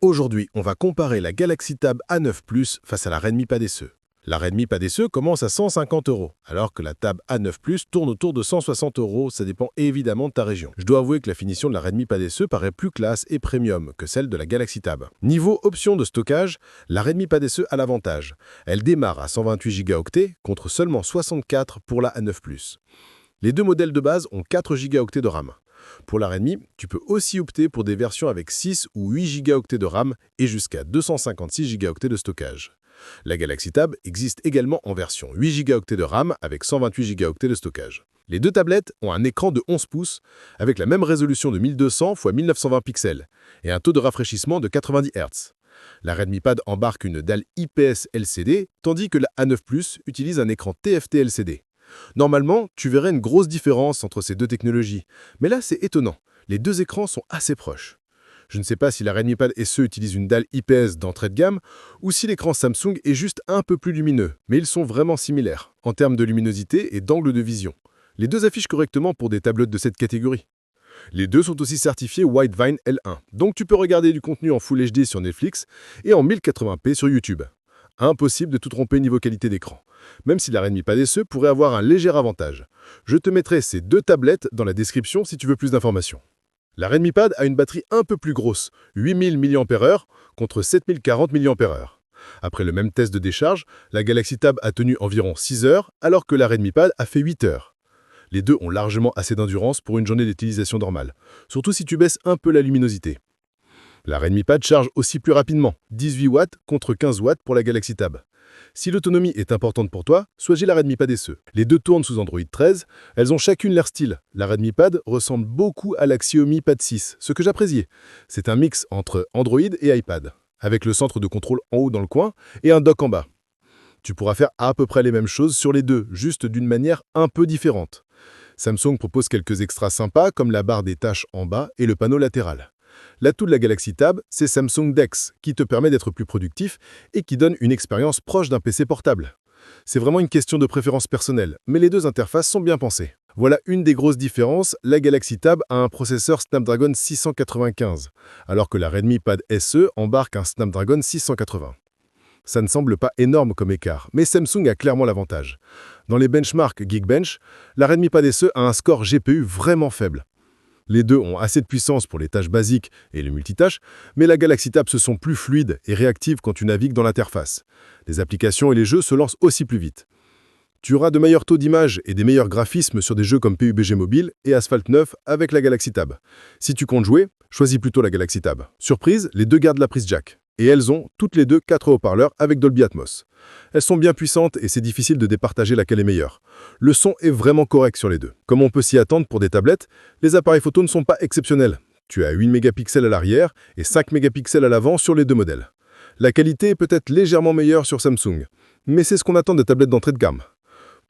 Aujourd'hui, on va comparer la Galaxy Tab A9 Plus face à la Redmi Pad SE. La Redmi Pad SE commence à 150 €, alors que la Tab A9 Plus tourne autour de 160 €, ça dépend évidemment de ta région. Je dois avouer que la finition de la Redmi Pad SE paraît plus classe et premium que celle de la Galaxy Tab. Niveau option de stockage, la Redmi Pad SE a l'avantage. Elle démarre à 128 Go contre seulement 64 pour la A9 Plus. Les deux modèles de base ont 4 Go de RAM. Pour la Redmi, tu peux aussi opter pour des versions avec 6 ou 8 Go de RAM et jusqu'à 256 Go de stockage. La Galaxy Tab existe également en version 8 Go de RAM avec 128 Go de stockage. Les deux tablettes ont un écran de 11 pouces avec la même résolution de 1200 x 1920 pixels et un taux de rafraîchissement de 90 Hz. La Redmi Pad embarque une dalle IPS LCD, tandis que la A9 Plus utilise un écran TFT LCD. Normalement, tu verrais une grosse différence entre ces deux technologies, mais là c'est étonnant, les deux écrans sont assez proches. Je ne sais pas si la Redmi Pad SE utilise une dalle IPS d'entrée de gamme ou si l'écran Samsung est juste un peu plus lumineux, mais ils sont vraiment similaires en termes de luminosité et d'angle de vision. Les deux affichent correctement pour des tablettes de cette catégorie. Les deux sont aussi certifiés Widevine L1, donc tu peux regarder du contenu en Full HD sur Netflix et en 1080p sur YouTube. Impossible de tout tromper niveau qualité d'écran, même si la Redmi Pad SE pourrait avoir un léger avantage. Je te mettrai ces deux tablettes dans la description si tu veux plus d'informations. La Redmi Pad a une batterie un peu plus grosse, 8000 mAh contre 7040 mAh. Après le même test de décharge, la Galaxy Tab a tenu environ 6 heures, alors que la Redmi Pad a fait 8 heures. Les deux ont largement assez d'endurance pour une journée d'utilisation normale, surtout si tu baisses un peu la luminosité. La Redmi Pad charge aussi plus rapidement, 18 watts contre 15 watts pour la Galaxy Tab. Si l'autonomie est importante pour toi, choisis la Redmi Pad SE. Les deux tournent sous Android 13, elles ont chacune leur style. La Redmi Pad ressemble beaucoup à la Xiaomi Pad 6, ce que j'apprécie. C'est un mix entre Android et iPad, avec le centre de contrôle en haut dans le coin et un dock en bas. Tu pourras faire à peu près les mêmes choses sur les deux, juste d'une manière un peu différente. Samsung propose quelques extras sympas comme la barre des tâches en bas et le panneau latéral. L'atout de la Galaxy Tab, c'est Samsung DeX, qui te permet d'être plus productif et qui donne une expérience proche d'un PC portable. C'est vraiment une question de préférence personnelle, mais les deux interfaces sont bien pensées. Voilà une des grosses différences, la Galaxy Tab a un processeur Snapdragon 695, alors que la Redmi Pad SE embarque un Snapdragon 680. Ça ne semble pas énorme comme écart, mais Samsung a clairement l'avantage. Dans les benchmarks Geekbench, la Redmi Pad SE a un score GPU vraiment faible. Les deux ont assez de puissance pour les tâches basiques et le multitâche, mais la Galaxy Tab se sent plus fluide et réactive quand tu navigues dans l'interface. Les applications et les jeux se lancent aussi plus vite. Tu auras de meilleurs taux d'image et des meilleurs graphismes sur des jeux comme PUBG Mobile et Asphalt 9 avec la Galaxy Tab. Si tu comptes jouer, choisis plutôt la Galaxy Tab. Surprise, les deux gardent la prise jack. Et elles ont toutes les deux 4 haut-parleurs avec Dolby Atmos. Elles sont bien puissantes et c'est difficile de départager laquelle est meilleure. Le son est vraiment correct sur les deux. Comme on peut s'y attendre pour des tablettes, les appareils photo ne sont pas exceptionnels. Tu as 8 mégapixels à l'arrière et 5 mégapixels à l'avant sur les deux modèles. La qualité est peut-être légèrement meilleure sur Samsung, mais c'est ce qu'on attend des tablettes d'entrée de gamme.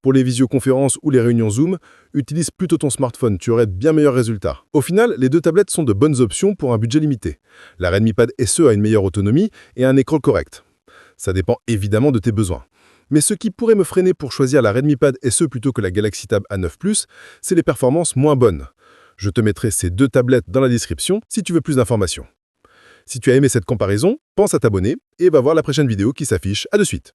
Pour les visioconférences ou les réunions Zoom, utilise plutôt ton smartphone, tu aurais de bien meilleurs résultats. Au final, les deux tablettes sont de bonnes options pour un budget limité. La Redmi Pad SE a une meilleure autonomie et un écran correct. Ça dépend évidemment de tes besoins. Mais ce qui pourrait me freiner pour choisir la Redmi Pad SE plutôt que la Galaxy Tab A9 Plus, c'est les performances moins bonnes. Je te mettrai ces deux tablettes dans la description si tu veux plus d'informations. Si tu as aimé cette comparaison, pense à t'abonner et va voir la prochaine vidéo qui s'affiche. À de suite.